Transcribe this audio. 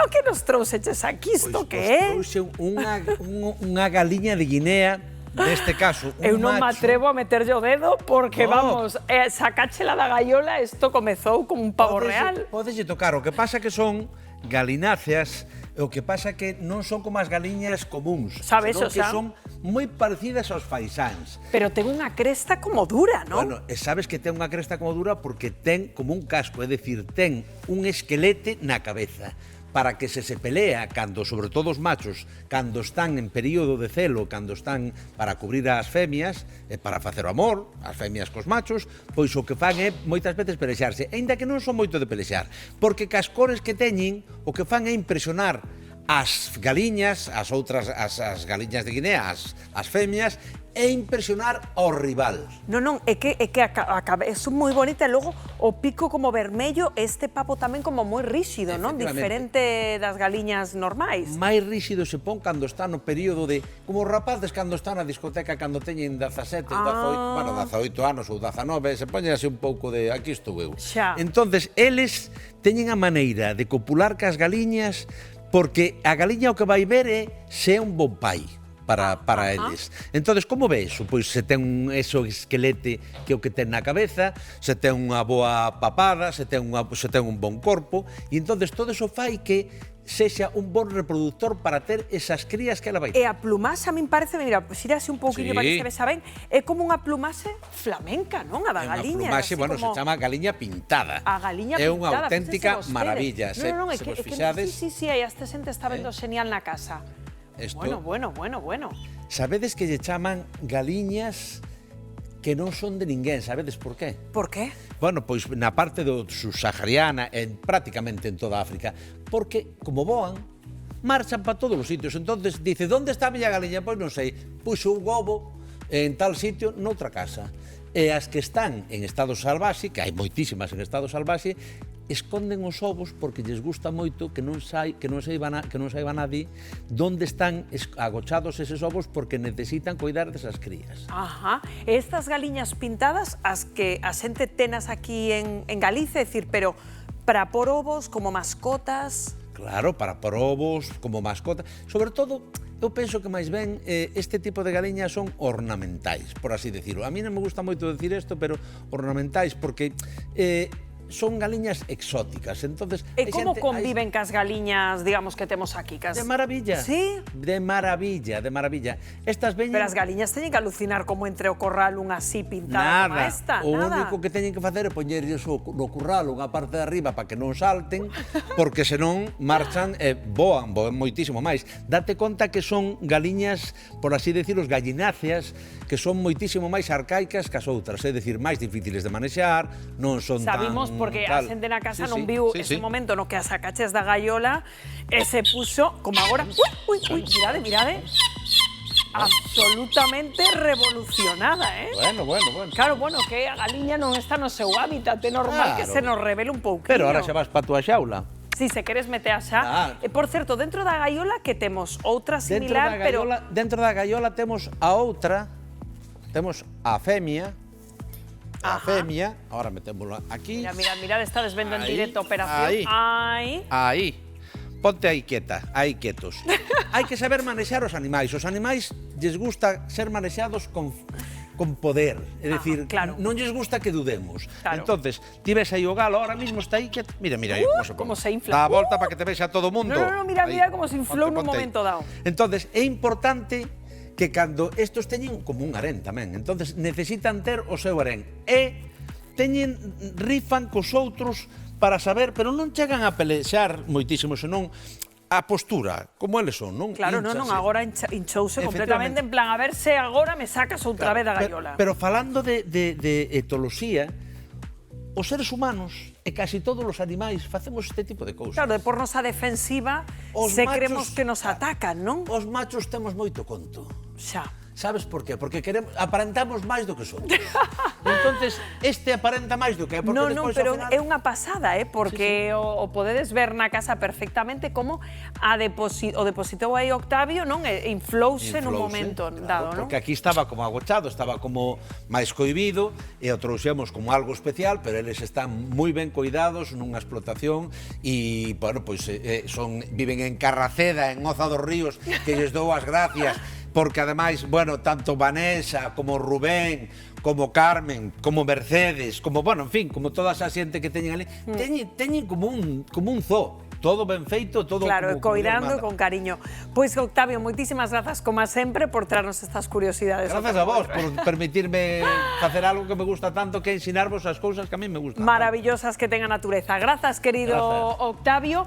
que nos trouxeches aquí, isto que é? Pois unha galiña de Guinea, neste caso, un macho. Eu non me atrevo a meterlle o dedo porque, vamos, sacáchela da gaiola, isto comezou como un pavo real. Podeslle tocar, o que pasa que son galináceas, o que pasa que non son como as galiñas comuns, Sabes, senón que Xosé? son moi parecidas aos faisáns. Pero ten unha cresta como dura, non? Bueno, e sabes que ten unha cresta como dura porque ten como un casco, é dicir, ten un esquelete na cabeza para que se pelea cando, sobre todo os machos, cando están en período de celo, cando están para cubrir as femias, para facer o amor, as femias cos machos, pois o que fan é moitas veces pelexarse, aínda que non son moito de pelexar, porque cas cores que teñen, o que fan é impresionar as galiñas, as galiñas de Guinea, as femias, e impresionar ao rival. Non, é que a cabeza é moi bonita e logo o pico como vermello, este pavo tamén como moi ríxido, non? Diferente das galiñas normais. Mais ríxido se pon cando está no período de... Como os rapaces cando están na discoteca, cando teñen 17, 18, bueno, 18 anos ou 19, se poñen así un pouco de... Aquí estou eu. Xa. Entonces, eles teñen a maneira de copular cas galiñas porque a galiña o que vai ver é se é un bon pai para eles. Entonces, como ves? Pois se ten ese esquelete que é o que ten na cabeza, se ten unha boa papada, se ten un bon corpo, e entonces todo eso fai que sexa un bon reproductor para ter esas crías que ela vai ter. E a plumase a min parece, mira, xirase un pouquinho para que se vexa ben, é como unha plumase flamenca, non? A da galiña. É unha plumase, bueno, se chama galiña pintada. A galiña pintada. É unha auténtica maravilla. Non, é que, sí, aí esta xente está vendo xenial na casa. Bueno. Sabedes que lle chaman galiñas que non son de ninguén, sabedes por qué? Por qué? Bueno, pois na parte do subsahariana, prácticamente en toda África, porque, como voan, marchan para todos os sitios. Entonces dice, ¿dónde está a miña galiña? Pois non sei, puxo un ovo en tal sitio, noutra casa. E as que están en estado salvaxe, que hai moitísimas en estado salvaxe, esconden os ovos porque lles gusta moito que non saiba nadie onde están agochados eses ovos porque necesitan cuidar desas crías. Ajá. Estas galiñas pintadas, as que a xente tenas aquí en Galicia, é dicir, pero para por ovos como mascotas... Claro, para por ovos, como mascotas. Sobre todo, eu penso que máis ben este tipo de galiñas son ornamentais, por así decirlo. A mí non me gusta moito decir isto, pero ornamentais, porque son galiñas exóticas. Entonces, e como conviven cas galiñas, digamos, que temos aquí? De maravilla. Sí? De maravilla. Estas veñen... Pero as galiñas teñen que alucinar como entre o corral unha así pintada como esta. O único que teñen que facer é poñerlles no curral unha parte de arriba para que non salten, porque senón marchan e voan moitísimo máis. Date conta que son galiñas, por así deciros, gallináceas, que son moitísimo máis arcaicas que as outras, é dicir, máis difíciles de manexar, non son Sabimos porque a xente na casa non viu ese momento no que a sacaches da gaiola e se puxo, como agora, mirade, absolutamente revolucionada, Bueno. Claro, que a galiña non está no seu hábitat, é normal que se nos revele un pouquinho. Pero ahora xa vas pa túa xaula. Si, se queres meter xa. Por certo, dentro da gaiola que temos outra similar, pero... Dentro da gaiola temos a outra, temos a femia, ahora metémosla aquí. Mira, estades vendo en directo a operación. Aí. Ponte aí quieta, aí quietos. Hai que saber manexar os animais. Os animais lles gusta ser manexados con poder, é dicir, non lles gusta que dudemos. Entonces, ti ves aí o galo, ahora mismo está aí quieto. Mira aí como se infla. Dá a volta para que te vexa todo o mundo. No, mira como se inflou nun momento dado. Entonces, é importante que cando estos teñen como un harén tamén, entonces necesitan ter o seu harén e rifan cos outros para saber, pero non chegan a pelexar moitísimo, senón a postura, como eles son, non? Claro, non, agora hinchouse completamente, en plan, a ver se agora me sacas outra vez da gaiola. Pero falando de etoloxía, os seres humanos e casi todos os animais facemos este tipo de cousas. Claro, de pornos a defensiva, se creemos que nos atacan, non? Os machos temos moito conto. Xa. Sabes por qué? Porque aparentamos máis do que somos. Entonces, este aparenta máis do que é, porque Non, despois pero ao final... é unha pasada, porque o podedes ver na casa perfectamente como o depositou aí Octavio, non? E inflouse nun momento dado, non? Porque aquí estaba como agochado, estaba como máis cohibido, e o trouxemos como algo especial, pero eles están moi ben coidados nunha explotación e, bueno, pois viven en Carraceda, en Oza dos Ríos, que lles dou as gracias, porque ademais, bueno, tanto Vanessa como Rubén, como Carmen, como Mercedes, como, bueno, en fin, como toda esa xente que teñen ali, teñen como un zoo. Todo ben feito, todo claro, como coidando e con cariño. Pois, Octavio, moitísimas grazas, como sempre, por traernos estas curiosidades. Gracias a vos por permitirme facer algo que me gusta tanto, que é ensinarvos as cousas que a mí me gustan. Maravillosas que ten a natureza. Grazas, querido Octavio.